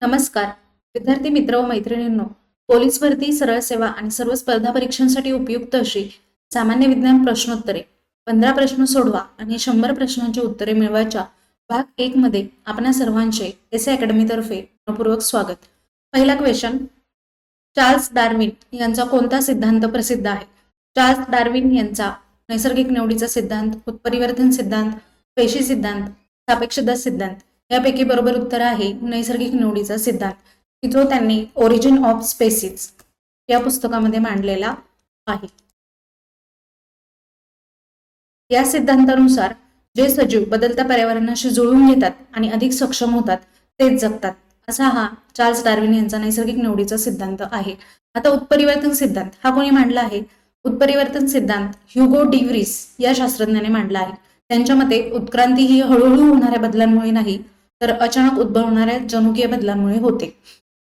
नमस्कार विद्यार्थी मित्र व मैत्रिणींनो, पोलीस भरती, सरळ सेवा आणि सर्व स्पर्धा परीक्षांसाठी उपयुक्त अशी सामान्य विज्ञान प्रश्नोत्तरे 15 प्रश्न सोडवा आणि 100 प्रश्नांची उत्तरे मिळवायच्या भाग 1 मध्ये आपणा सर्वांचे एस अकॅडमी तर्फे मनपूर्वक स्वागत. पहिला क्वेश्चन, चार्ल्स डार्विन यांचा कोणता सिद्धांत प्रसिद्ध आहे? चार्ल्स डार्विन यांचा नैसर्गिक निवडीचा सिद्धांत, उत्परिवर्तन सिद्धांत, पेशी सिद्धांत, सापेक्षता सिद्धांत यापैकी बरोबर उत्तर आहे नैसर्गिक निवडीचा सिद्धांत, की जो त्यांनी ओरिजिन ऑफ स्पेसीज या पुस्तकामध्ये मांडलेला आहे. या सिद्धांतानुसार जे सजीव बदलत्या पर्यावरणाशी जुळवून घेतात आणि अधिक सक्षम होतात तेच जगतात, असा हा चार्ल्स डार्विन यांचा नैसर्गिक निवडीचा सिद्धांत आहे. आता उत्परिवर्तन सिद्धांत हा कोणी मांडला आहे? उत्परिवर्तन सिद्धांत ह्युगो डी व्रीस या शास्त्रज्ञाने मांडला आहे. त्यांच्या मते उत्क्रांती ही हळूहळू होणाऱ्या बदलांमुळे नाही, तर अचानक उद्भवणाऱ्या जनुकीय बदलांमुळे होते.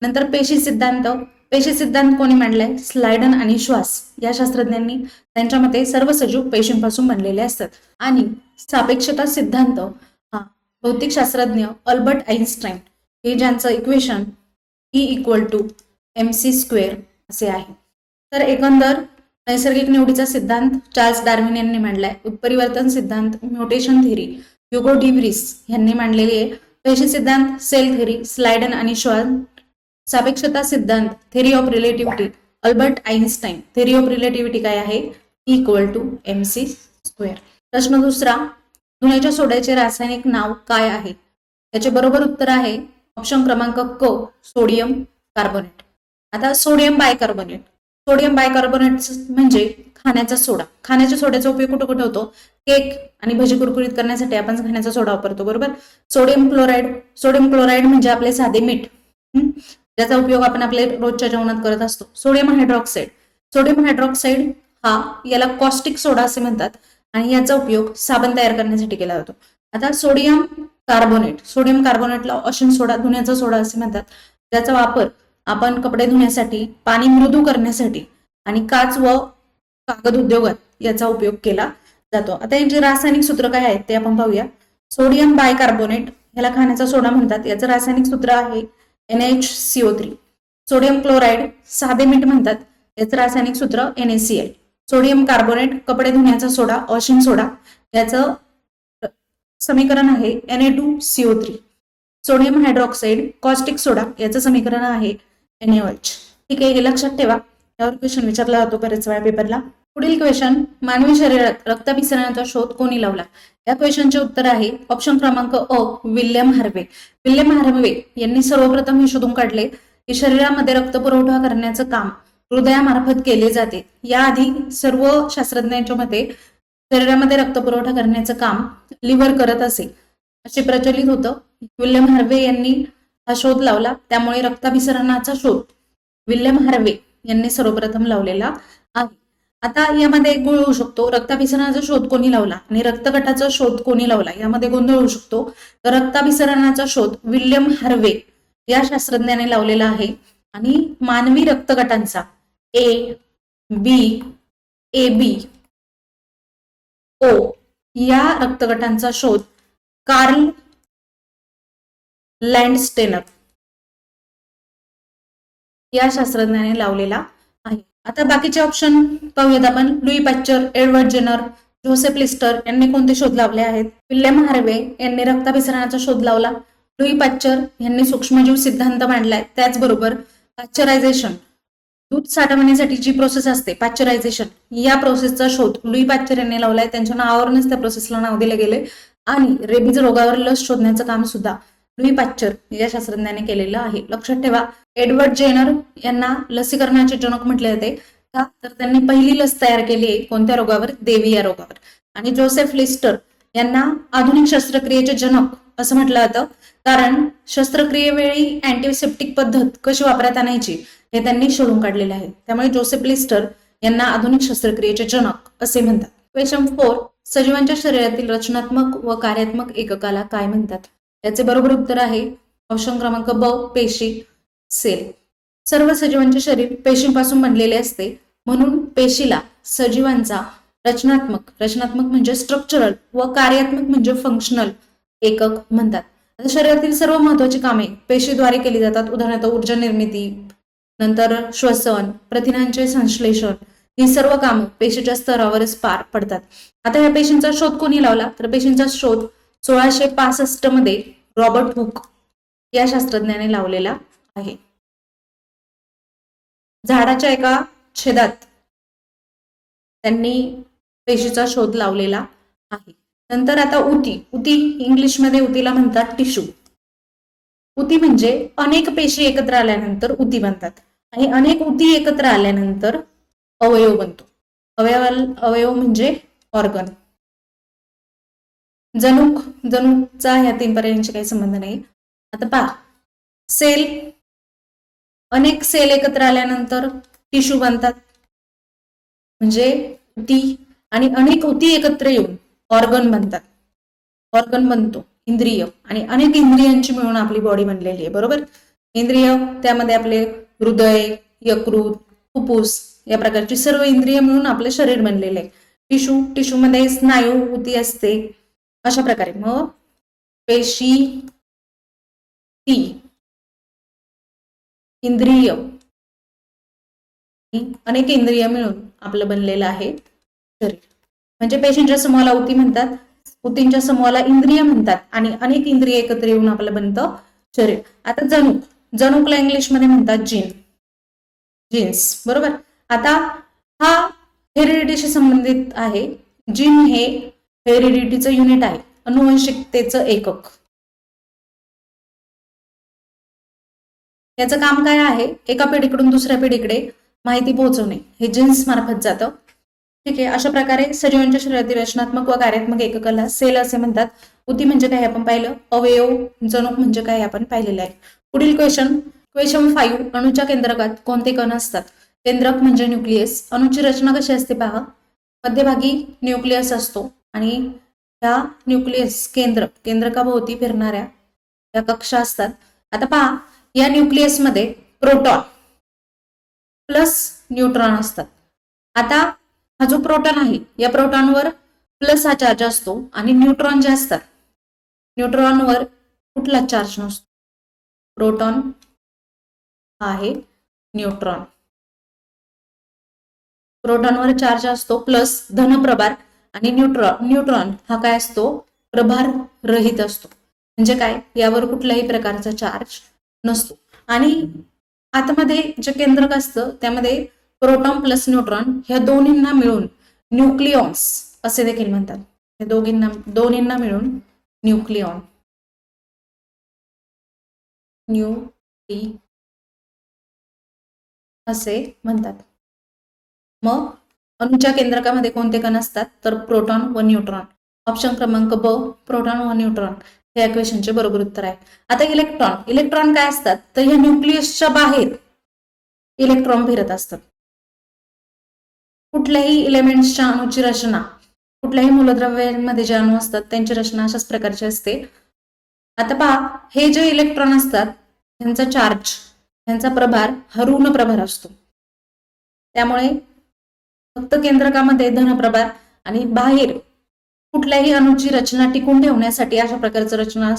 नंतर पेशी सिद्धांत कोणी मांडलाय? स्लायडन आणि श्वास या शास्त्रज्ञांनी. त्यांच्या मते सर्व सजीव पेशींपासून बनलेले असतात. आणि सापेक्षता सिद्धांत हा भौतिक शास्त्रज्ञ अल्बर्ट आइन्स्टाईन हे ज्यांचं इक्वेशन E=mc² असे आहे. तर एकंदर नैसर्गिक निवडीचा सिद्धांत चार्ल्स डार्विन यांनी मांडलाय. उत्परिवर्तन सिद्धांत म्युटेशन थेरी ह्युगो डी व्रीस यांनी मांडलेली आहे. पेशी सिद्धांत सेल थेरी स्लायडन आणि श्वान. सापेक्षता सिद्धांत theory of relativity Albert Einstein. Theory of relativity काय आहे? E=mc². प्रश्न दुसरा, धुण्याच्या सोड्याचे रासायनिक नाव काय आहे? याचे बरोबर उत्तर आहे ऑप्शन क्रमांक क, सोडियम कार्बोनेट. आता सोडियम बायकार्बोनेट म्हणजे खाण्याचा सोडा. खाण्याच्या सोड्याचा उपयोग कुठे कुठे होतो? केक आणि भजी कुरकुरीत करण्यासाठी आपण खाण्याचा सोडा वापरतो, बरोबर. सोडियम क्लोराईड म्हणजे आपले साधे मीठ, ज्याचा उपयोग आपण आपल्या रोजच्या जेवणात करत असतो. सोडियम हायड्रॉक्साईड हा याला कॉस्टिक सोडा असे म्हणतात आणि याचा उपयोग साबण तयार करण्यासाठी केला जातो. आता सोडियम कार्बोनेटला ऑशन सोडा, धुण्याचा सोडा असे म्हणतात, ज्याचा वापर आपण कपडे धुण्यासाठी, पाणी मृदू करण्यासाठी आणि काच व कागद उद्योगात याचा उपयोग केला जातो. आता यांचे रासायनिक सूत्र काय आहेत ते आपण पाहूया. सोडियम बायकार्बोनेट याला खाण्याचा सोडा म्हणतात. याचं रासायनिक सूत्र आहे NaHCO3. सोडियम क्लोराईड साधे मीठ म्हणतात, याचं रासायनिक सूत्र NaCl. सोडियम कार्बोनेट कपडे धुण्याचा सोडा, ऑशिंग सोडा, याचं समीकरण आहे Na2CO3. सोडियम हायड्रॉक्साईड कॉस्टिक सोडा, याचं समीकरण आहे NaOH. ठीक आहे, हे लक्षात ठेवा. यावर क्वेश्चन विचारला जातो बरेच वेळा पेपरला. पुढील क्वेश्चन, मानवी शरीरात रक्ताभिसरणाचा शोध कोणी लावला? या क्वेश्चनचे उत्तर आहे ऑप्शन क्रमांक अ, विल्यम हार्वे. विल्यम हार्वे यांनी सर्वप्रथम हे शोधून काढले की शरीरामध्ये रक्तपुरवठा करण्याचं काम हृदयामार्फत केले जाते. याआधी सर्व शास्त्रज्ञांच्या मते शरीरामध्ये रक्तपुरवठा करण्याचं काम लिव्हर करत असे, असे प्रचलित होतं. विल्यम हार्वे यांनी हा शोध लावला, त्यामुळे रक्ताभिसरणाचा शोध विल्यम हार्वे यांनी सर्वप्रथम लावलेला आहे. आता यामध्ये एक गोळ होऊ शकतो, रक्ताभिसरणाचा शोध कोणी लावला आणि रक्तगटाचा शोध कोणी लावला, यामध्ये गोंधळ होऊ शकतो. तर रक्ताभिसरणाचा शोध विल्यम हार्वे या शास्त्रज्ञाने लावलेला आहे आणि मानवी रक्तगटांचा AB, AB, O या रक्तगटांचा शोध कार्ल लँडस्टेनर या शास्त्रज्ञाने लावलेला आहे. आता बाकीचे ऑप्शन पाहूयात आपण. Louis Pasteur, Edward Jenner, Joseph Lister यांनी कोणते शोध लावले आहेत? विल्यम हार्वे यांनी रक्ताभिसरणाचा शोध लावला. लुई पॅश्चर यांनी सूक्ष्मजीव सिद्धांत मांडलाय. त्याचबरोबर पाश्चरायझेशन, दूध साठवण्यासाठी जी प्रोसेस असते पाश्चरायझेशन, या प्रोसेसचा शोध लुई पॅश्चर यांनी लावलाय. त्यांच्या नावावरूनच त्या प्रोसेसला नाव दिले गेले. आणि रेबीज रोगावर लस शोधण्याचं काम सुद्धा लुई पॅश्चर या शास्त्रज्ञाने केलेलं आहे. लक्षात ठेवा, एडवर्ड जेनर यांना लसीकरणाचे जनक म्हटले जाते. का? तर त्यांनी पहिली लस तयार केली आहे कोणत्या रोगावर? देवी या रोगावर. आणि जोसेफ लिस्टर यांना आधुनिक शस्त्रक्रियेचे जनक असं म्हटलं जातं, कारण शस्त्रक्रियेवेळी अँटीसेप्टिक पद्धत कशी वापरात आणायची हे त्यांनी शोधून काढलेले आहे. त्यामुळे जोसेफ लिस्टर यांना आधुनिक शस्त्रक्रियेचे जनक असे म्हणतात. क्वेश्चन 4, सजीवांच्या शरीरातील रचनात्मक व कार्यात्मक एककाला काय म्हणतात? याचे बरोबर उत्तर आहे ऑप्शन क्रमांक ब, पेशी, सेल. सर्व सजीवांचे शरीर पेशींपासून बनलेले असते, म्हणून पेशीला सजीवांचा रचनात्मक म्हणजे स्ट्रक्चरल व कार्यात्मक म्हणजे फंक्शनल एकक म्हणतात. आता शरीरातील सर्व महत्वाची कामे पेशीद्वारे केली जातात. उदाहरणार्थ ऊर्जा निर्मिती, नंतर श्वसन, प्रथिनांचे संश्लेषण, ही सर्व कामं पेशीच्या स्तरावरच पार पडतात. आता या पेशींचा शोध कोणी लावला? तर पेशींचा शोध 1665 मध्ये रॉबर्ट हुक या शास्त्रज्ञाने लावलेला आहे. झाडाच्या एका छेदात त्यांनी पेशीचा शोध लावलेला आहे. नंतर आता उती इंग्लिशमध्ये उतीला म्हणतात टिश्यू. उती म्हणजे अनेक पेशी एकत्र आल्यानंतर उती बनतात आणि अनेक उती एकत्र आल्यानंतर अवयव बनतो. अवयव म्हणजे ऑर्गन. जनुकचा ह्या तीन पर्यायांशी काही संबंध नाही. आता पहा, सेल, अनेक सेल एकत्र आल्यानंतर टिश्यू बनतात म्हणजे उती, आणि अनेक उती एकत्र येऊन ऑर्गन बनतात. ऑर्गन बनतो इंद्रिय, आणि अनेक इंद्रियांची मिळून आपली बॉडी बनलेली आहे. बरोबर. इंद्रिय त्यामध्ये आपले हृदय, यकृत, फुफ्फुस या प्रकारची सर्व इंद्रिय मिळून आपले शरीर बनलेले आहे. टिश्यू मध्ये स्नायू, उती असते. अशा प्रकारे मग पेशी, ती, इंद्रिय, अनेक इंद्रिय मिळून आपलं बनलेलं आहे शरीर. म्हणजे पेशींच्या समूहाला उती म्हणतात, उतींच्या समूहाला इंद्रिय म्हणतात, आणि अनेक इंद्रिय एकत्र येऊन आपलं बनतं शरीर. आता जनुकला इंग्लिशमध्ये म्हणतात जीन्स. बरोबर. आता हा हेरिडिटीशी संबंधित आहे. जीन हे हेरिडिटीचं युनिट आहे, अनुवंशिकतेचं एकक. याचं काम काय आहे? एका पिढीकडून दुसऱ्या पिढीकडे माहिती पोहोचवणे हे जीन्स मार्फत जातं. ठीक आहे. अशा प्रकारे सजीवांच्या शरीरातील रचनात्मक व कार्यात्मक एककाला सेल असे म्हणतात. उती म्हणजे काय आपण पाहिलं, अवयव, जनुक म्हणजे काय आपण पाहिलेलं आहे. पुढील क्वेश्चन 5. अणूच्या केंद्रकात कोणते कण असतात? केंद्रक म्हणजे न्यूक्लियस. अणूची रचना कशी असते पहा. मध्यभागी न्यूक्लियस असतो आणि त्या न्यूक्लियस केंद्रकाभोवती फिरणाऱ्या या कक्षा असतात. आता पहा, या न्यूक्लियसमध्ये प्रोटॉन प्लस न्यूट्रॉन असतात. आता हा जो प्रोटॉन आहे, या प्रोटॉनवर प्लस हा चार्ज असतो, आणि न्यूट्रॉन जे असतात, न्यूट्रॉनवर कुठला चार्ज नसतो. प्रोटॉन आहे न्यूट्रॉन. प्रोटॉनवर चार्ज असतो प्लस धनप्रभार, आणि न्यूट्रॉन हा काय असतो, प्रभार रहित असतो. म्हणजे काय, यावर कुठल्याही प्रकारचा चार्ज नसतो. आणि आतमध्ये जे केंद्रक असतं त्यामध्ये प्रोटॉन प्लस न्यूट्रॉन ह्या दोन्हींना मिळून न्यूक्लिऑन्स असे देखील म्हणतात. या दोन्हींना मिळून न्यूक्लिऑन असे म्हणतात. मग अणूच्या केंद्रकामध्ये कोणते कण असतात? तर प्रोटॉन व न्यूट्रॉन. ऑप्शन क्रमांक ब, प्रोटॉन व न्यूट्रॉन हे या क्वेश्चनचे बरोबर उत्तर आहे. आता इलेक्ट्रॉन काय असतात? तर या न्यूक्लियसच्या बाहेर इलेक्ट्रॉन फिरत असतात. कुठल्याही इलेमेंट्सच्या अणूची रचना, कुठल्याही मूलद्रव्यांमध्ये जे अणू असतात त्यांची रचना अशाच प्रकारची असते. आता पहा, हे जे इलेक्ट्रॉन असतात त्यांचा चार्ज, त्यांचा प्रभार हा ऋण प्रभार असतो. त्यामुळे फक्त केंद्रकामध्ये धनप्रभार, आणि बाहेर कुठल्याही अणूची रचना टिकून ठेवण्यासाठी अशा प्रकारचं रचना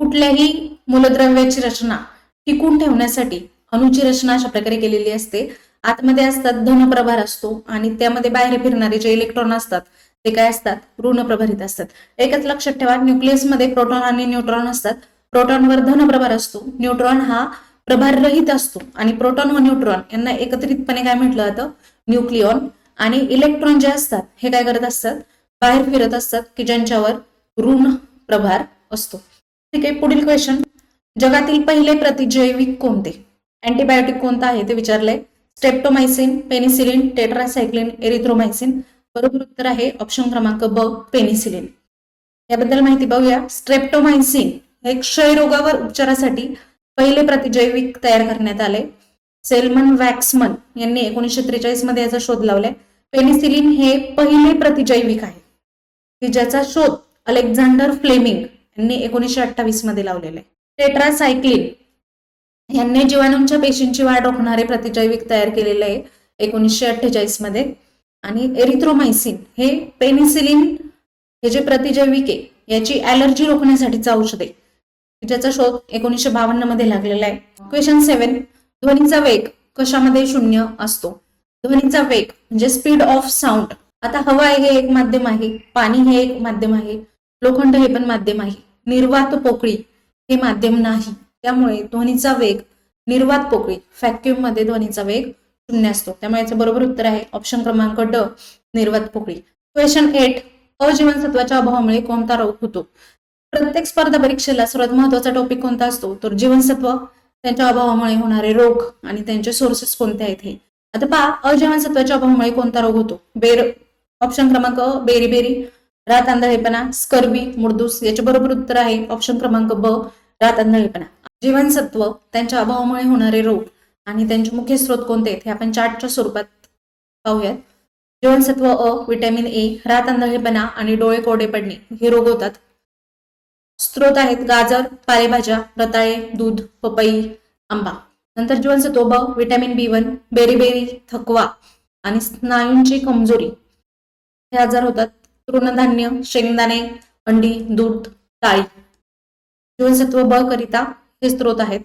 कुठल्याही मूलद्रव्याची रचना टिकून ठेवण्यासाठी अणूची रचना अशा प्रकारे केलेली असते. आतमध्ये असतात धनप्रभार असतो, आणि त्यामध्ये बाहेर फिरणारे जे इलेक्ट्रॉन असतात ते काय असतात, ऋण प्रभारित असतात. एकच लक्षात ठेवा, न्यूक्लियसमध्ये प्रोटॉन आणि न्यूट्रॉन असतात. प्रोटॉनवर धनप्रभार असतो, न्यूट्रॉन हा प्रभार रहित असतो, आणि प्रोटॉन व न्यूट्रॉन यांना एकत्रितपणे काय म्हटलं जातं, न्यूक्लिऑन. आणि इलेक्ट्रॉन जे असतात हे काय करत असतात, बाहेर फिरत असतात, की ज्यांच्यावर ऋण प्रभार असतो. ठीक आहे. पुढील क्वेश्चन, जगातील पहिले प्रतिजैविक कोणते? अँटीबायोटिक कोणता आहे ते विचारलंय. स्ट्रेप्टोमायसिन, पेनिसिलिन, टेट्रासायक्लिन, एरिथ्रोमायसिन. बरोबर उत्तर आहे ऑप्शन क्रमांक ब, पेनिसिलिन. याबद्दल माहिती बघूया. स्ट्रेप्टोमायसिन हे क्षयरोगावर उपचारासाठी पहिले प्रतिजैविक तयार करण्यात आले. सेल्मन वॅक्समन यांनी 1943 मध्ये याचा शोध लावलाय. पेनिसिलिन हे पहिले प्रतिजैविक आहे की ज्याचा शोध अलेक्झांडर फ्लेमिंग यांनी 1928 मध्ये लावलेला आहे. टेट्रासायक्लिन यांनी जीवाणूंच्या पेशींची वाढ रोखणारे प्रतिजैविक तयार केलेले आहे 1948 मध्ये. आणि एरिथ्रोमायसिन हे पेनिसिलिन हे जे प्रतिजैविक आहे याची ॲलर्जी रोखण्यासाठीचं औषध आहे, ज्याचा शोध 1952 मध्ये लागलेला आहे. क्वेश्चन 7, ध्वनीचा वेग कशामध्ये शून्य असतो? ध्वनीचा वेग म्हणजे स्पीड ऑफ साऊंड. आता हवा हे एक माध्यम आहे, पाणी हे एक माध्यम आहे, लोखंड हे पण माध्यम आहे. निर्वात पोकळी हे माध्यम नाही, त्यामुळे ध्वनीचा वेग निर्वात पोकळी व्हॅक्यूम मध्ये ध्वनीचा वेग शून्य असतो. त्यामुळे याचं बरोबर उत्तर आहे ऑप्शन क्रमांक ड, निर्वात पोकळी. क्वेश्चन 8, अजीवनसत्वाच्या अभावामुळे कोणता रोग होतो? प्रत्येक स्पर्धा परीक्षेला सर्वात महत्वाचा टॉपिक कोणता असतो? तर जीवनसत्व, त्यांच्या अभावामुळे होणारे रोग आणि त्यांचे सोर्सेस कोणते आहेत हे. आता पहा, अजीवनसत्वाच्या अभावामुळे कोणता रोग होतो? ऑप्शन क्रमांक बेरीबेरी, रात आंधळेपणा, स्कर्वी, मुडदूस. याचे बरोबर उत्तर आहे ऑप्शन क्रमांक ब, रात आंधळेपणा. जीवनसत्व, त्यांच्या अभावामुळे होणारे रोग आणि त्यांचे मुख्य स्रोत कोणते आहेत हे आपण चार्टच्या स्वरूपात पाहूयात. जीवनसत्व अ, व्हिटॅमिन ए, रात आंधळेपणा आणि डोळे कोरडे पडणे हे रोग होतात. स्रोत आहेत गाजर, पालेभाज्या, रताळे, दूध, पपई, आंबा. नंतर जीवनसत्व ब, व्हिटॅमिन B1, बेरीबेरी, थकवा आणि स्नायूंची कमजोरी हे आजार होतात. तृणधान्य, शेंगदाणे, अंडी, दूध, डाळी. जीवनसत्व ब करिता हे स्रोत आहेत.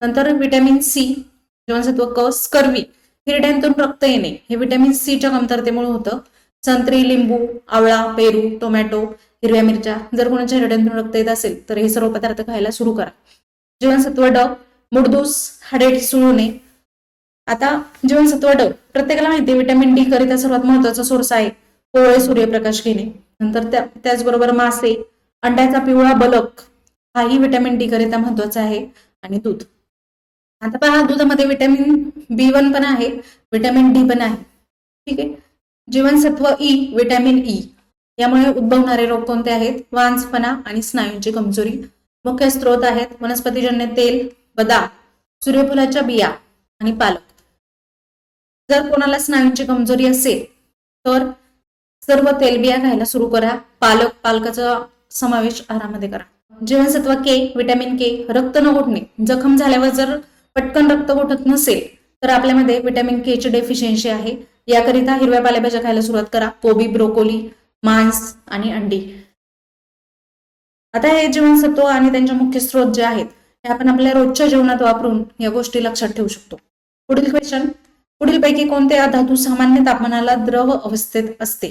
नंतर व्हिटॅमिन सी, जीवनसत्व क, स्कर्वी, हिरड्यांतून रक्त येणे हे व्हिटॅमिन सीच्या कमतरतेमुळे होतं. संत्री, लिंबू, आवळा, पेरू, टोमॅटो, हिरव्या मिरच्या. जर कोणाच्या हिरड्यांतून रक्त येत असेल तर हे सर्व पदार्थ खायला सुरू करा. जीवनसत्व ड, मुडदूस, हाडे ठिसूळणे. आता जीवनसत्व ड, प्रत्येकाला माहिती आहे व्हिटॅमिन डी करिता सर्वात महत्वाचा सोर्स आहे कोवळे सूर्यप्रकाश घेणे. नंतर त्याचबरोबर मासे, अंड्याचा पिवळा बलक हाही व्हिटॅमिन डी करिता महत्वाचा आहे, आणि दूध. आता पहा, दुधामध्ये व्हिटॅमिन B1 पण आहे, व्हिटॅमिन डी पण आहे. ठीक आहे. जीवनसत्व ई, व्हिटॅमिन ई, यामुळे उद्भवणारे रोग कोणते आहेत? वांझपणा आणि स्नायूंची कमजोरी. मुख्य स्रोत आहेत वनस्पतीजन्य तेल, बदाम, सूर्यफुलाच्या बिया आणि पालक. जर कोणाला स्नायूंची कमजोरी असेल तर सर्व तेलबिया खायला सुरू करा. पालकाचा समावेश आहारामध्ये करा. जीवनसत्व के, व्हिटॅमिन के, रक्त न गोठणे. जखम झाल्यावर जर पटकन रक्त गोठत नसेल तर आपल्यामध्ये व्हिटॅमिन के ची डेफिशियन्सी आहे. याकरिता हिरव्या पालेभाज्या खायला सुरुवात करा. कोबी, ब्रोकोली, मांस आणि अंडी. आता हे जीवनसत्व आणि त्यांचे मुख्य स्रोत जे आहेत हे आपण आपल्या रोजच्या जेवणात वापरून या गोष्टी लक्षात ठेवू शकतो. पुढील क्वेश्चन, पुढीलपैकी कोणते धातू सामान्य तापमानाला द्रव अवस्थेत असते?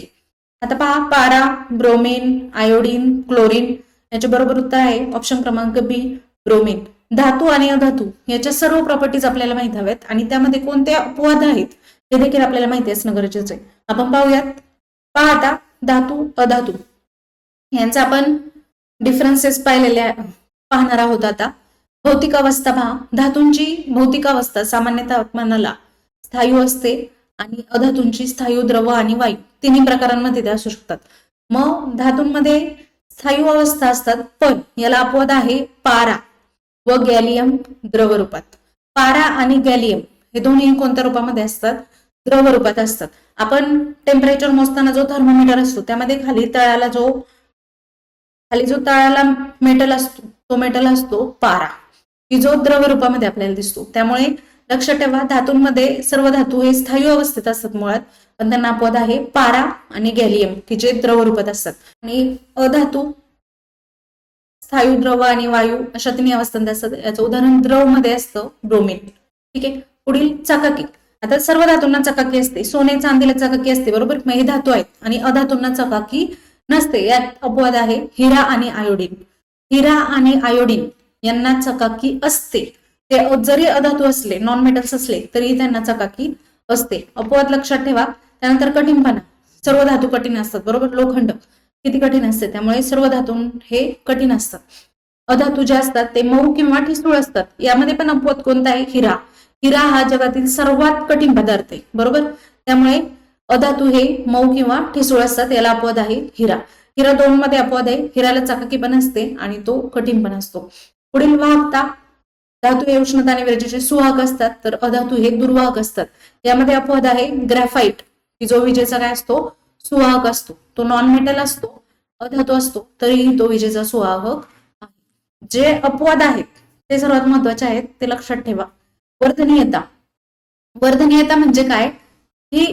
आता पहा, पारा, ब्रोमीन, आयोडीन, क्लोरीन. याचे बरोबर उत्तर आहे ऑप्शन क्रमांक बी, ब्रोमीन. धातू आणि अधातू याच्या सर्व प्रॉपर्टीज आपल्याला माहित हव्यात आणि त्यामध्ये कोणत्या अपवाद आहेत हे देखील आपल्याला माहिती असणं गरजेचं आहे. आपण पाहूयात. पहा आता, धातू अधातू यांचा आपण डिफरन्सेस पाहणार आहोत. आता भौतिक अवस्था पहा, धातूंची भौतिक अवस्था सामान्य तापमानाला स्थायू असते आणि अधातूंची स्थायू, द्रव आणि वायू तिन्ही प्रकारांमध्ये ते असू शकतात. मग धातूंमध्ये स्थायू अवस्था असतात, पण याला अपवाद आहे पारा व गॅलियम द्रव रूपात. पारा आणि गॅलियम हे दोन्ही कोणत्या रूपामध्ये असतात? द्रव रूपात असतात. आपण टेम्परेचर मोजताना जो थर्मोमीटर असतो त्यामध्ये खाली जो तळाला मेटल असतो तो मेटल असतो पारा, की जो द्रव रूपामध्ये आपल्याला दिसतो. त्यामुळे लक्षात ठेवा, धातूंमध्ये सर्व धातू हे स्थायू अवस्थेत असतात मुळात, पण त्यांना अपवाद आहे पारा आणि गॅलियम की जे द्रव रूपात असतात. आणि अधातू स्थायू, द्रव आणि वायू अशा तिन्ही अवस्थांत असतात. याचं उदाहरण द्रव मध्ये असतं ब्रोमीन. ठीक आहे. पुढील चकाकी. आता सर्व धातूंना चकाकी असते, सोने चांदीला चकाकी असते, बरोबर. मग हे धातू आहेत आणि अधातूंना चकाकी नसते. यात अपवाद आहे हिरा आणि आयोडीन. हिरा आणि आयोडीन यांना चकाकी असते. ते जरी अधातू असले, नॉन मेटल्स असले तरी त्यांना चकाकी असते. अपवाद लक्षात ठेवा. त्यानंतर कठीणपणा. सर्व धातू कठीण असतात, बरोबर. लोखंड किती कठीण असते, त्यामुळे सर्व धातू हे कठीण असतात. अधातू जे असतात ते मऊ किंवा ठिसूळ असतात. यामध्ये पण अपवाद कोणता आहे? हिरा. हिरा हा जगातील सर्वात कठीण पदार्थ आहे, बरोबर. त्यामुळे अधातू हे मऊ किंवा ठिसूळ असतात, याला अपवाद आहे हिरा. हिरा 2 मध्ये अपवाद आहे. हिराला चकाकी पण असते आणि तो कठीण पण असतो. पुढील वाहकता. धातू हे उष्णता आणि विजेचे सुवाहक असतात, तर अधातू हे दुर्वाहक असतात. यामध्ये अपवाद आहे ग्रॅफाइट, की जो विजेचा काय असतो? सुवाहक असतो. तो नॉन मेटल असतो, अधातू असतो, तरीही तो विजेचा सुवाहक आहे. जे अपवाद आहेत ते सर्वात महत्वाचे आहेत, ते लक्षात ठेवा. वर्धनीयता. वर्धनीयता म्हणजे काय? की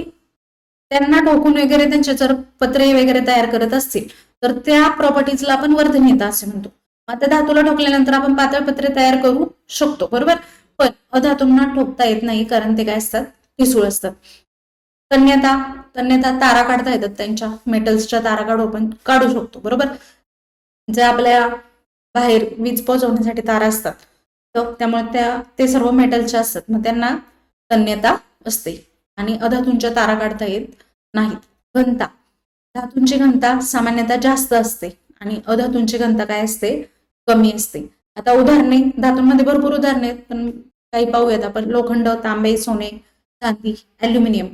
त्यांना ठोकून वगैरे त्यांचे जर पत्रे वगैरे तयार करत असतील तर त्या प्रॉपर्टीजला आपण वर्धनीयता असे म्हणतो. आता धातूला ठोकल्यानंतर आपण पातळ पत्रे तयार करू शकतो, बरोबर. पण अधातूंना ठोकता येत नाही, कारण ते काय असतात, ठिसूळ असतात. तन्यता तन्यता तारा काढता येतात, त्यांच्या मेटल्सच्या तारा आपण काढू शकतो, बरोबर. जे आपल्या बाहेर वीज पोहोचवण्यासाठी तारा असतात, तर त्यामुळे ते सर्व मेटलच्या असतात, मग त्यांना तन्यता असते. आणि अधातूंच्या तारा काढता येत नाहीत. घनता धातूंची घनता सामान्यतः जास्त असते आणि अधातूंची घनता काय असते, कमी असते. आता उदाहरणे, धातूंमध्ये भरपूर उदाहरणे आहेत, पण काही पाहूयात आपण. लोखंड, तांबे, सोने, चांदी, अल्युमिनियम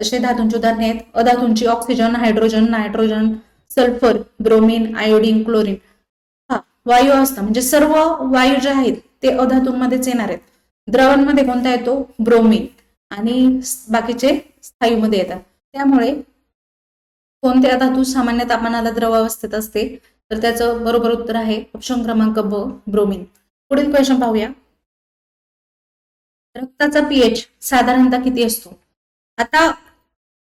असे धातूंची उदाहरणे आहेत. अधातूंची oxygen, hydrogen, nitrogen, sulphur, bromine, iodine, chlorine. वायू अवस्था म्हणजे सर्व वायू जे आहेत ते अधातूंमध्येच येणार आहेत. द्रवांमध्ये कोणता येतो, ब्रोमिन, आणि बाकीचे स्थायूमध्ये येतात. त्यामुळे कोणत्या धातू सामान्य तापमानाला द्रव अवस्थेत असते, तर त्याचं बरोबर उत्तर आहे ऑप्शन क्रमांक ब, ब्रोमिन. पुढील क्वेश्चन पाहूया. रक्ताचा पीएच साधारणतः किती असतो? आता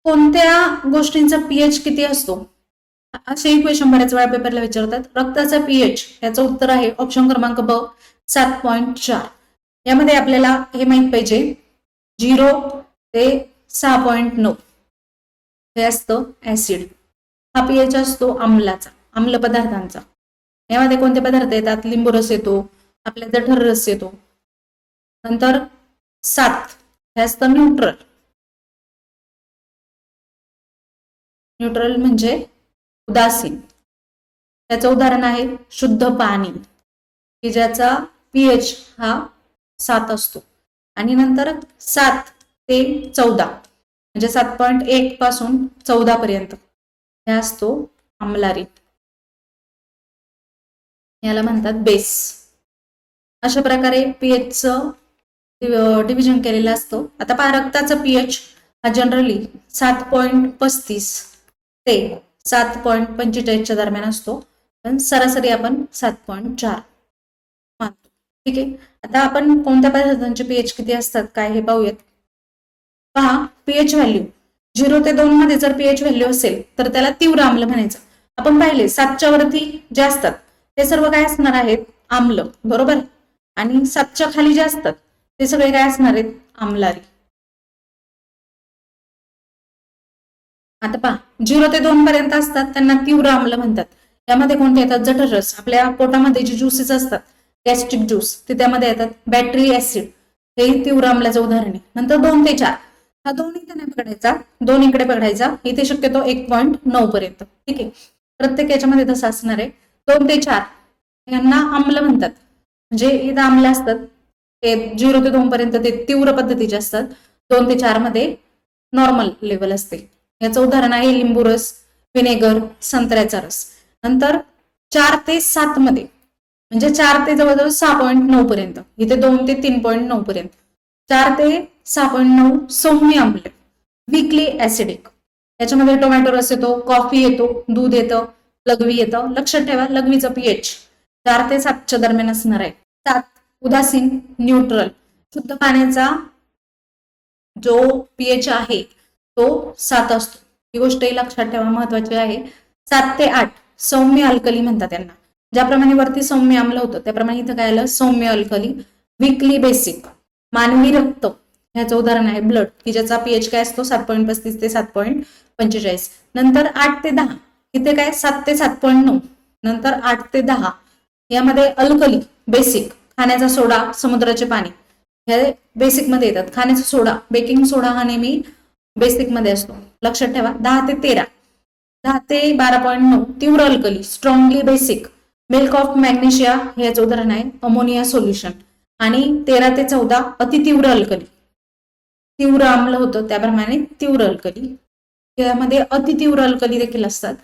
कोणत्या गोष्टींचा पीएच किती असतो असे क्वेश्चन बऱ्याच वेळा पेपरला विचारतात. रक्ताचा पीएच याचं उत्तर आहे ऑप्शन क्रमांक ब, 7.4. यामध्ये आपल्याला हे माहित पाहिजे 0 ते 6.9 हे असतं ऍसिड. हा पीएच असतो आम्लाचा, आम्ल पदार्थांचा. यामध्ये कोणते पदार्थ येतात, लिंबू रस येतो, आपल्या जठर रस येतो. नंतर 7 हे असतं न्यूट्रल. न्यूट्रल म्हणजे उदासीन. त्याचं उदाहरण आहे शुद्ध पाणी, की ज्याचा पीएच हा 7 असतो. आणि नंतर 7 ते 14 म्हणजे 7.1 पासून 14 पर्यंत हे असतो आम्लारी. याला म्हणतात बेस. अशा प्रकारे पीएचचं डिव्हिजन केलेलं असतं. आता पहा, रक्ताचा पीएच हा जनरली 7.35 ते 7.45 दरम्यान असतो, पण सरासरी आपण 7.4 मानतो. ठीक आहे. आता आपण कोणत्या पदार्थांचे पीएच किती असतात काय हे पाहूयात. पहा, पीएच व्हॅल्यू 0 ते 2 मध्ये जर पीएच व्हॅल्यू असेल तर त्याला तीव्र आम्ल म्हणायचं. आपण पाहिले 7च्या वरती जे असतात ते सर्व काय असणार आहेत, आम्ल, बरोबर. आणि 7च्या खाली जे असतात ते सगळे काय असणार आहेत, आम्लारी. आता पहा, 0 ते 2 पर्यंत असतात त्यांना तीव्र आम्ल म्हणतात. यामध्ये कोणते येतात, जठररस, आपल्या पोटामध्ये जे ज्युसेस असतात गॅस्ट्रिक ज्यूस ते त्यामध्ये येतात. बॅटरी ऍसिड हे तीव्र आम्लाचं उदाहरण आहे. नंतर 2 ते 4 हा 2 इथे नाही पकडायचा, 2 इकडे पकडायचा, इथे शक्यतो 1.9 पर्यंत. ठीक आहे. प्रत्येक याच्यामध्ये तसं असणार आहे. 2 ते 4 यांना आम्ल म्हणतात, म्हणजे इथं आम्ल असतात ते 0 ते 2 पर्यंत ते तीव्र पद्धतीचे असतात. 2 ते 4 मध्ये नॉर्मल लेवल असते. याचं उदाहरण आहे लिंबू रस, विनेगर, संत्र्याचा रस. नंतर 4 ते 7 मध्ये म्हणजे 4 ते जवळजवळ 6.9 पर्यंत, इथे 2 ते 3.9 पर्यंत, 4 ते 6.9 सौम्य आम्ल, वीकली ऍसिडिक. याच्यामध्ये टोमॅटो रस येतो, कॉफी येतो, दूध येतं, लघवी येतं. लक्षात ठेवा, लघवीचं पीएच 4 ते 7च्या दरम्यान असणार आहे. 7 उदासीन, न्यूट्रल. शुद्ध पाण्याचा जो पीएच आहे तो 7 असतो. ही गोष्टही लक्षात ठेवा, महत्वाची आहे. 7 ते 8 सौम्य अल्कली म्हणतात त्यांना. ज्याप्रमाणे वरती सौम्य आम्ल होतं त्याप्रमाणे इथं काय आलं, सौम्य अल्कली. वीकली बेसिक, मानवी रक्त ह्याचं उदाहरण आहे ब्लड, की ज्याचा पीएच काय असतो 7.35 ते 7.45. नंतर 8 ते 10 इथे काय 7 ते 7.9. नंतर 8 ते 10 यामध्ये अल्कली बेसिक, खाण्याचा सोडा, समुद्राचे पाणी हे बेसिक मध्ये येतात. खाण्याचा सोडा, बेकिंग सोडा हा नेहमी बेसिक मध्ये असतो. लक्षात ठेवा. 10 ते 13, 10 ते 12.9 तीव्र alkali, strongly basic. Milk of magnesia हे याचं उदाहरण आहे अमोनिया सोल्युशन. आणि 13 ते 14 अतितीव्र अल्कली, तीव्र आम्ल होतं त्याप्रमाणे तीव्र अल्कली. यामध्ये अतितीव्र अल्कली देखील असतात,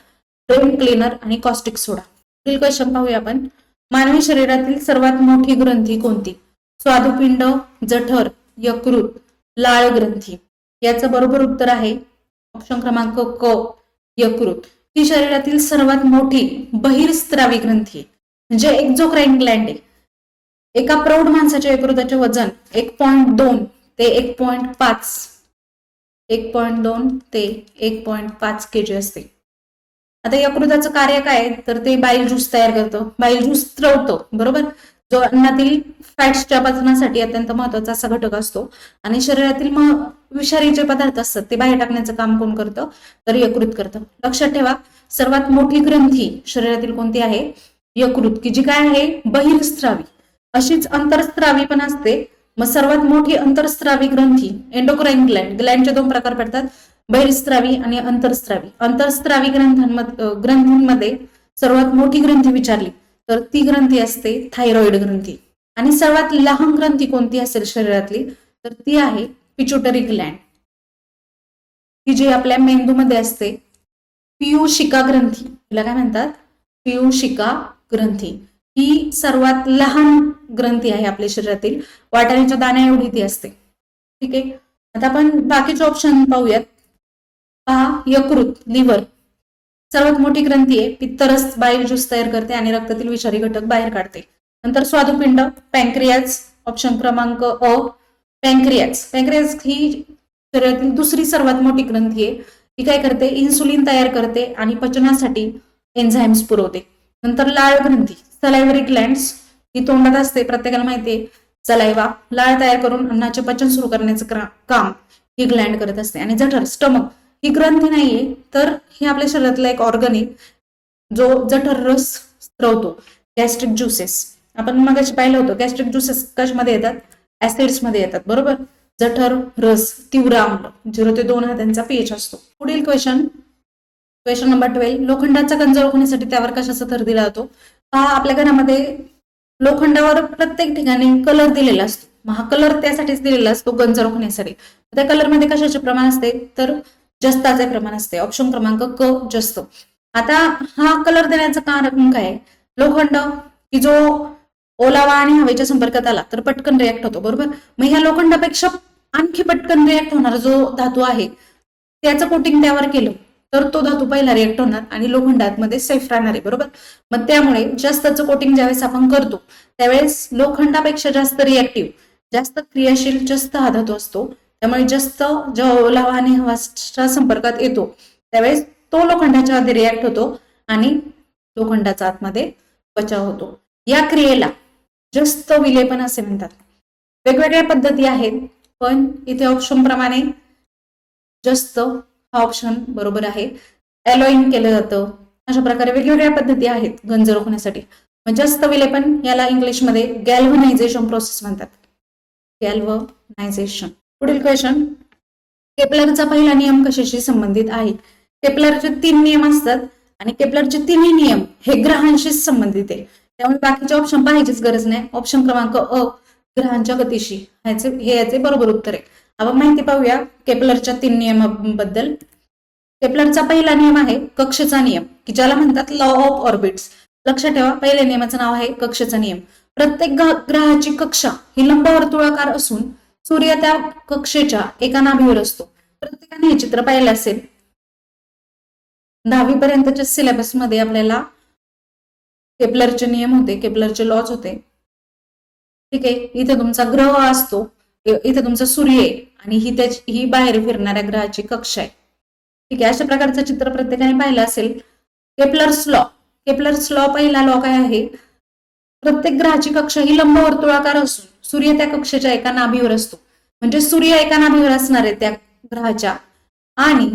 ड्रेन क्लीनर आणि कॉस्टिक सोडा. पुढील क्वेश्चन पाहूया आपण. मानवी शरीरातील सर्वात मोठी ग्रंथी कोणती? स्वादुपिंड, जठर, यकृत, लाळ ग्रंथी. याचं बरोबर उत्तर आहे ऑप्शन क्रमांक क, यकृत. ही शरीरातील सर्वात मोठी बहिर्स्त्रावी ग्रंथी म्हणजे एक्झोक्राईन ग्लँड आहे. एका प्रौढ माणसाच्या यकृताचे वजन 1.2 ते 1.5 ते 1.5 kg असते. आता यकृताचं कार्य काय, तर ते बाईल ज्यूस तयार करतं, बाईल ज्यूस स्त्रवतं, बरोबर. जो अन्नातील फॅट्सच्या पचनासाठी अत्यंत महत्वाचा असा घटक असतो आणि शरीरातील विषारी जे पदार्थ असतात ते बाहेर टाकण्याचं काम कोण करतं, तर यकृत करतं. लक्षात ठेवा, सर्वात मोठी ग्रंथी शरीरातील कोणती आहे, यकृत, की जी काय आहे बहिर्स्त्रावी. अशीच अंतरस्त्रावी पण असते. मग सर्वात मोठी अंतरस्त्रावी ग्रंथी एंडोक्राइन ग्लँड, ग्लँडचे दोन प्रकार पडतात, बहिर्स्त्रावी आणि अंतरस्त्रावी. अंतरस्त्रावी ग्रंथींमध्ये सर्वात मोठी ग्रंथी विचारली तर ती ग्रंथी असते थायरॉइड ग्रंथी. आणि सर्वात लहान ग्रंथी कोणती असेल शरीरातली, तर ती आहे पिट्युटरी ग्लँड, ती जी आपल्या मेंदूमध्ये असते. पीयूषिका ग्रंथी, तिला काय म्हणतात, पीयूषिका ग्रंथी. ही सर्वात लहान ग्रंथी आहे आपल्या शरीरातील, वाटाण्याच्या दाण्या एवढी ती असते. ठीक आहे. आता आपण बाकीचे ऑप्शन पाहूयात. पहा, यकृत, लिव्हर सर्वात मोठी ग्रंथी आहे, पित्तरस बाईल ज्यूस तयार करते आणि रक्तातील विषारी घटक बाहेर काढते. नंतर स्वादुपिंड, पॅन्क्रियाज, ऑप्शन क्रमांक अ, पॅन्क्रियाज. पॅन्क्रियाज ही शरीरातील दुसरी सर्वात मोठी ग्रंथी आहे. ती काय करते, इन्सुलिन तयार करते आणि पचनासाठी एन्झाईम्स पुरवते. नंतर लाळ ग्रंथी, सलायव्हरी ग्लँड्स, ही तोंडात असते, प्रत्येकाला माहितीये, सलायवा, लाळ तयार करून अन्नाचे पचन सुरू करण्याचं काम ही ग्लँड करत असते. आणि जठर, स्टमक, ही ग्रंथी नाहीये, तर हे आपल्या शरीरातला एक ऑर्गन आहे जो जठर रस स्त्रवतो, गॅस्ट्रिक ज्युसेस. आपण मगाशी पाहिलं होतं, गॅस्ट्रिक ज्युसेस कशामध्ये येतात, ऍसिड्स मध्ये येतात, बरोबर. जठर रस, तीव्र आम्ल, 0 ते 2 हा त्यांचा पीएच असतो. पुढील क्वेश्चन नंबर 12, लोखंडाचा गंज रोखण्यासाठी त्यावर कशाचा थर दिला जातो. हा आपल्या घरामध्ये लोखंडावर प्रत्येक ठिकाणी कलर दिलेला असतो. हा कलर त्यासाठीच दिलेला असतो, गंज रोखण्यासाठी. त्या कलर मध्ये कशाचे प्रमाण असते, तर जस्ताचे प्रमाण असते. ऑप्शन क्रमांक क, जस्त. आता हा कलर देण्याचं कारण काय, लोखंड की जो ओलावा आणि हवेच्या संपर्कात आला तर पटकन रिॲक्ट होतो, बरोबर. मग ह्या लोखंडापेक्षा आणखी पटकन रिॲक्ट होणारा जो धातू आहे त्याचं कोटिंग त्यावर केलं तर तो धातू पहिला रिॲक्ट होणार आणि लोखंड आतमध्ये सेफ राहणार आहे, बरोबर. मग त्यामुळे जास्तचं कोटिंग ज्यावेळेस आपण करतो त्यावेळेस लोखंडापेक्षा जास्त रिॲक्टिव्ह, जास्त क्रियाशील, जास्त हा धातू असतो. त्यामुळे जास्त जेव्हा ओलावा आणि हवाच्या संपर्कात येतो त्यावेळेस तो लोखंडाच्या आधी रिॲक्ट होतो आणि लोखंडाचा आतमध्ये बचाव होतो. या क्रियेला जस्त विलेपन असे म्हणतात. वेगवेगळ्या पद्धती आहेत, पण इथे ऑप्शन प्रमाणे जस्त हा ऑप्शन बरोबर आहे. एलॉईंग केलं जातं, अशा प्रकारे वेगवेगळ्या पद्धती आहेत गंज रोखण्यासाठी. जस्त विलेपन याला इंग्लिशमध्ये गॅल्व्हनायझेशन प्रोसेस म्हणतात, गॅल्व्हनायझेशन. पुढील क्वेश्चन, केपलरचा पहिला नियम कशाशी संबंधित आहे. केपलरचे 3 नियम असतात आणि केपलरचे 3ही नियम हे ग्रहांशी संबंधित आहे, त्यामुळे बाकीचे ऑप्शन पाहायचीच गरज नाही. ऑप्शन क्रमांक अ, ग्रहांच्या गतीशी, हे याचे बरोबर उत्तर आहे. आपण माहिती पाहूया केपलरच्या 3 नियमांबद्दल. केपलरचा पहिला नियम आहे कक्षेचा नियम, की ज्याला म्हणतात लॉ ऑफ ऑर्बिट्स. लक्षात ठेवा, पहिल्या नियमाचं नाव आहे कक्षेचा नियम. प्रत्येक ग्रहाची कक्षा ही लंबवर्तुळाकार असून सूर्य त्या कक्षेच्या एका नाभीवर असतो. प्रत्येकाने हे चित्र पाहिलं असेल, 10वी पर्यंतच्या सिलेबस मध्ये आपल्याला केपलरचे नियम होते, केपलरचे लॉज होते. ठीक आहे. इथे तुमचा ग्रह असतो, इथे तुमचा सूर्य आहे आणि ही बाहेर फिरणाऱ्या ग्रहाची कक्षा आहे. ठीक आहे. अशा प्रकारचं चित्र प्रत्येकाने पाहिलं असेल. केपलर्स लॉ पहिला लॉ काय आहे, प्रत्येक ग्रहाची कक्षा ही लंबवर्तुळाकार असून सूर्य त्या कक्षेच्या एका नाभीवर असतो. म्हणजे सूर्य एका नाभीवर असणार आहे त्या ग्रहाच्या आणि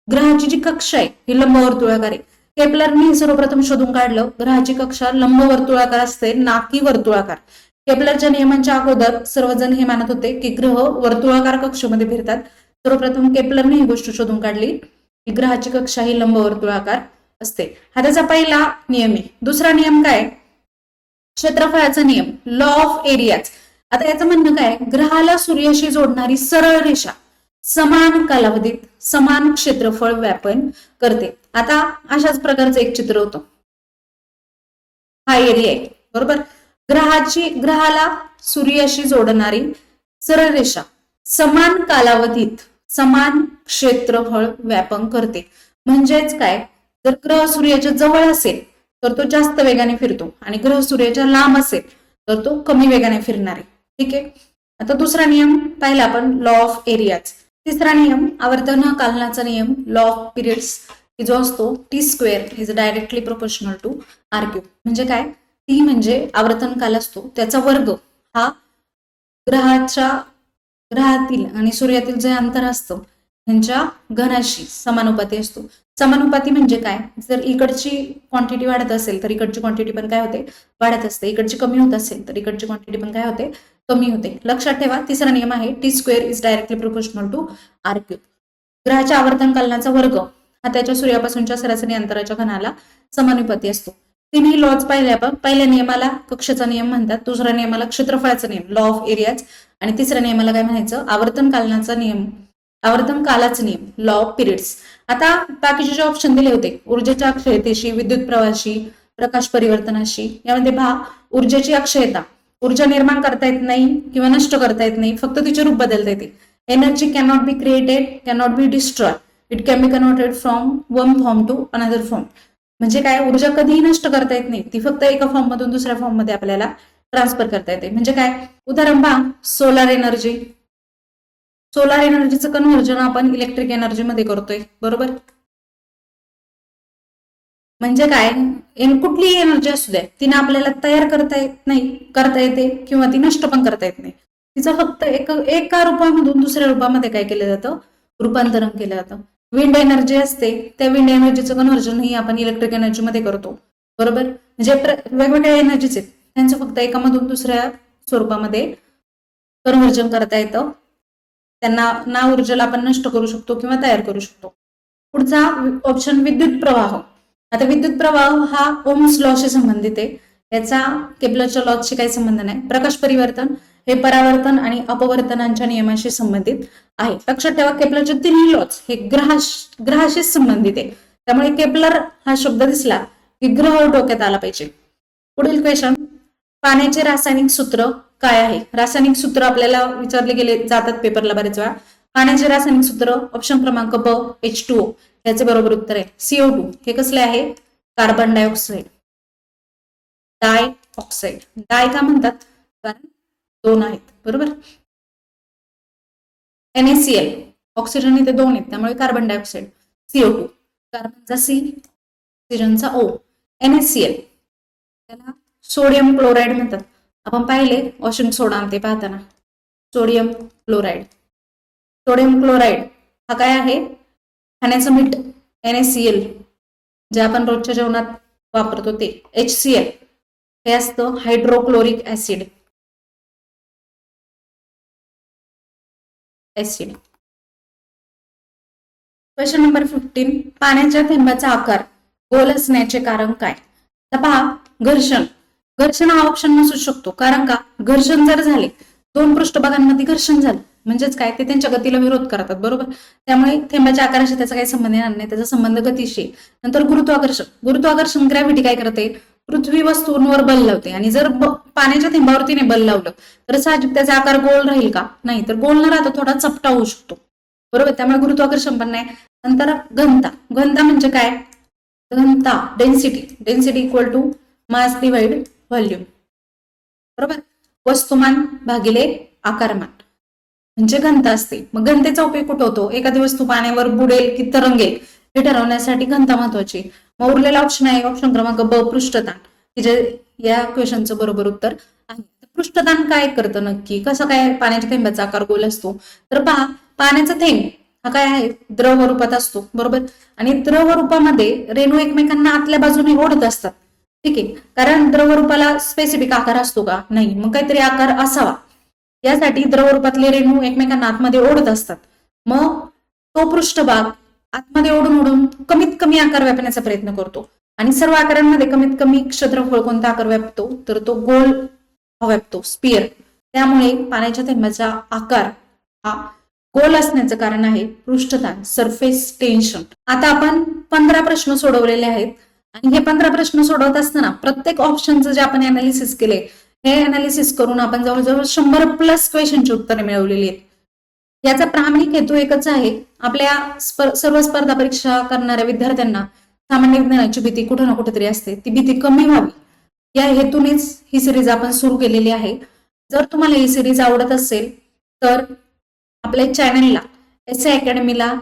ग्रहाची जी कक्षा आहे ही लंबवर्तुळाकार आहे. केपलरने सर्वप्रथम शोधून काढलं ग्रहाची कक्षा लंबवर्तुळाकार असते ना की वर्तुळाकार. केपलरच्या नियमांच्या अगोदर सर्वजण हे मानत होते की ग्रह वर्तुळाकार कक्षेमध्ये फिरतात. सर्वप्रथम केपलरने ही गोष्ट शोधून काढली की ग्रहाची कक्षा ही लंबवर्तुळाकार असते. हा त्याचा पहिला नियम आहे. दुसरा नियम काय, क्षेत्रफळाचा नियम, लॉ ऑफ एरियाज. आता याचं म्हणणं काय, ग्रहाला सूर्याशी जोडणारी सरळ रेषा समान कालावधीत समान क्षेत्रफळ व्यापन करते. आता अशाच प्रकारचं एक चित्र होतं, हा एरिया आहे, बरोबर. ग्रहाला सूर्याशी जोडणारी सरळ रेषा समान कालावधीत समान क्षेत्रफळ व्यापन करते. म्हणजेच काय, जर ग्रह सूर्याच्या जवळ असेल तर तो जास्त वेगाने फिरतो आणि ग्रह सूर्याच्या लांब असेल तर तो कमी वेगाने फिरणार आहे. ठीक आहे. आता दुसरा नियम पाहिला आपण, लॉ ऑफ एरियाज. तिसरा नियम आवर्तन कालनाचा नियम, लॉ ऑफ पिरियड्स. की जो असतो T square is directly proportional to R cube. म्हणजे काय, टी म्हणजे आवर्तन काल असतो त्याचा वर्ग हा ग्रहातील आणि सूर्यातील जे अंतर असतं त्यांच्या घनाशी समानुपाती असतो. समानुपाती म्हणजे काय, जर इकडची क्वांटिटी वाढत असेल तर इकडची क्वांटिटी पण काय होते, वाढत असते. इकडची कमी होत असेल तर इकडची क्वांटिटी पण काय होते, कमी होते. लक्षात ठेवा, तिसरा नियम आहे T square is directly proportional to R cube. ग्रहाच्या आवर्तन कालनाचा वर्ग हा त्याच्या सूर्यापासूनच्या सरासरी अंतराच्या घनाला समानुपाती असतो. तिन्ही लॉज पाहिले आपण. पहिल्या नियमाला कक्षेचा नियम म्हणतात, दुसऱ्या नियमाला क्षेत्रफळाचा नियम लॉ ऑफ एरियाज, आणि तिसऱ्या नियमाला काय म्हणायचं, आवर्तन कालनाचा नियम, आवर्तन कालाचा नियम लॉ ऑफ पिरियड्स. आता बाकीचे जे ऑप्शन दिले होते, ऊर्जेच्या अक्षयतेशी, विद्युत प्रवाहाशी, प्रकाश परिवर्तनाशी, यामध्ये ऊर्जेची अक्षयता, ऊर्जा निर्माण करता येत नाही किंवा नष्ट करता येत नाही, फक्त तिचे रूप बदलता येते. Energy cannot be created, cannot be destroy, it can be converted from one form to another form. म्हणजे काय, ऊर्जा कधीही नष्ट करता येत नाही, ती फक्त एका फॉर्म मधून दुसऱ्या फॉर्म मध्ये आपल्याला ट्रान्सफर करता येते. म्हणजे काय, उदाहरण पहा, सोलार एनर्जी. सोलार एनर्जीचं कन्व्हर्जन आपण इलेक्ट्रिक एनर्जी मध्ये करतोय, बरोबर. म्हणजे काय, कुठलीही एनर्जी असू द्या, तिने आपल्याला तयार करता येत नाही, करता येते किंवा ती नष्ट पण करता येत नाही. तिचं फक्त एका रूपामधून दुसऱ्या रूपामध्ये काय केलं जातं, रूपांतरण केलं जातं. विंड एनर्जी असते, त्या विंड एनर्जीचं कन्व्हर्जन ही आपण इलेक्ट्रिक एनर्जी मध्ये करतो, बरोबर. म्हणजे वेगवेगळ्या एनर्जीचे त्यांचं फक्त एकामधून दुसऱ्या स्वरूपामध्ये कन्व्हर्जन करता येतं. त्यांना ना ऊर्जेला आपण नष्ट करू शकतो किंवा तयार करू शकतो. पुढचा ऑप्शन विद्युत प्रवाह. आता विद्युत प्रवाह हा ओम्स लॉशी संबंधित आहे, याचा केपलरच्या लॉशी काही संबंध नाही. प्रकाश परिवर्तन हे परावर्तन आणि अपवर्तनांच्या नियमाशी संबंधित आहे. लक्षात ठेवा, केपलरचे तिन्ही लॉज हे ग्रहाशीच संबंधित आहे, त्यामुळे केपलर हा शब्द दिसला की ग्रह डोक्यात आला पाहिजे. पुढील क्वेश्चन, पाण्याचे रासायनिक सूत्र काय आहे. रासायनिक सूत्र आपल्याला विचारले गेले जातात पेपरला बरेच वेळा. पाण्याचे रासायनिक सूत्र ऑप्शन क्रमांक ब H2O, याचे बरोबर उत्तर आहे CO2. हे कसले आहे, कार्बन डायऑक्साईड. डाय ऑक्साईड, डाय का म्हणतात, कारण दोन आहेत, बरोबर. NaCl, ऑक्सिजन इथे दोन आहेत त्यामुळे कार्बन डायऑक्साईड. CO2, कार्बनचा C, ऑक्सिजनचा O. NaCl त्याला सोडियम क्लोराईड म्हणतात. आपण पाहिले वॉशिंग सोडा ते पाहताना, सोडियम क्लोराईड. सोडियम क्लोराईड हा काय आहे, खाण्याचं मीठ. NaCl जे आपण रोजच्या जेवणात वापरतो ते. HCl हे असतं हायड्रोक्लोरिक ऍसिड. क्वेश्चन नंबर 15, पाण्याच्या थेंबाचा आकार गोल असण्याचे कारण काय. तर पहा, घर्षण. घर्षण हा ऑप्शन नसू शकतो, कारण का, घर्षण जर झाले, दोन पृष्ठभागांमध्ये घर्षण झालं म्हणजेच काय, ते त्यांच्या गतीला विरोध करतात, बरोबर. त्यामुळे थेंबाच्या आकाराशी त्याचा काही संबंध येणार नाही, त्याचा संबंध गतीशी. नंतर गुरुत्वाकर्षण. गुरुत्वाकर्षण ग्रॅव्हिटी काय करते, पृथ्वी वस्तूंवर बल लावते, आणि जर पाण्याच्या थेंबावरतीने बल लावलं तर साहजिक त्याचा आकार गोल राहील का, नाही, तर गोल न राहता थोडा चपटा होऊ शकतो, बरोबर. त्यामुळे गुरुत्वाकर्षण पण नाही. नंतर घनता. घनता म्हणजे काय, घनता density. Density equal to mass divide volume, बरोबर. वस्तुमान भागिले आकारमान म्हणजे घनता असते. मग घनतेचा उपयोग कुठं होतो, एखादी वस्तू पाण्यावर बुडेल की तरंगेल हे ठरवण्यासाठी घनता महत्वाची. मग उरलेला ऑप्शन आहे ऑप्शन क्रमांक ब पृष्ठताण, की जे या क्वेश्चनचं बरोबर उत्तर आहे. पृष्ठताण काय करतं नक्की, कसं काय पाण्याच्या थेंबाचा आकार गोल असतो, तर पहा, पाण्याचा थेंब हा काय आहे, द्रव रूपात असतो, बरोबर. आणि द्रव रूपामध्ये रेणू एकमेकांना आतल्या बाजूने ओढत असतात, ठीक आहे. कारण द्रव रूपाला स्पेसिफिक आकार असतो का, नाही, मग काहीतरी आकार असावा. यासाठी द्रव रूपातले रेणू एकमेकांना आतमध्ये ओढत असतात. मग तो पृष्ठभाग आतमध्ये ओढून ओढून कमीत कमी आकार व्यापण्याचा प्रयत्न करतो, आणि सर्व आकारांमध्ये कमीत कमी क्षेत्रफळ कोणता आकार व्यापतो, तर तो गोल व्यापतो, स्पियर. त्यामुळे पाण्याच्या थेंबाचा आकार हा गोल असण्याचं कारण आहे पृष्ठताण, सरफेस टेन्शन. आता आपण 15 प्रश्न सोडवलेले आहेत, आणि हे 15 प्रश्न सोडवत असताना प्रत्येक ऑप्शनचं जे आपण अनालिसिस केले, हे अनालिसिस करून आपण जवळजवळ 100+ क्वेश्चनची उत्तरे मिळवलेली आहेत. याचा प्रामाणिक हेतू एकच आहे, आपल्या सर्व स्पर्धा परीक्षा करणाऱ्या विद्यार्थ्यांना सामान्य विज्ञानाची भीती कुठे ना कुठेतरी असते, ती भीती कमी व्हावी या हेतूनेच ही सिरीज आपण सुरू केलेली आहे. जर तुम्हाला ही सिरीज आवडत असेल तर आपल्या चॅनलला SA अकॅडमीला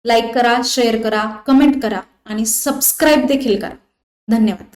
लाईक करा, शेअर करा, कमेंट करा, आणि सबस्क्राईब देखील करा. धन्यवाद.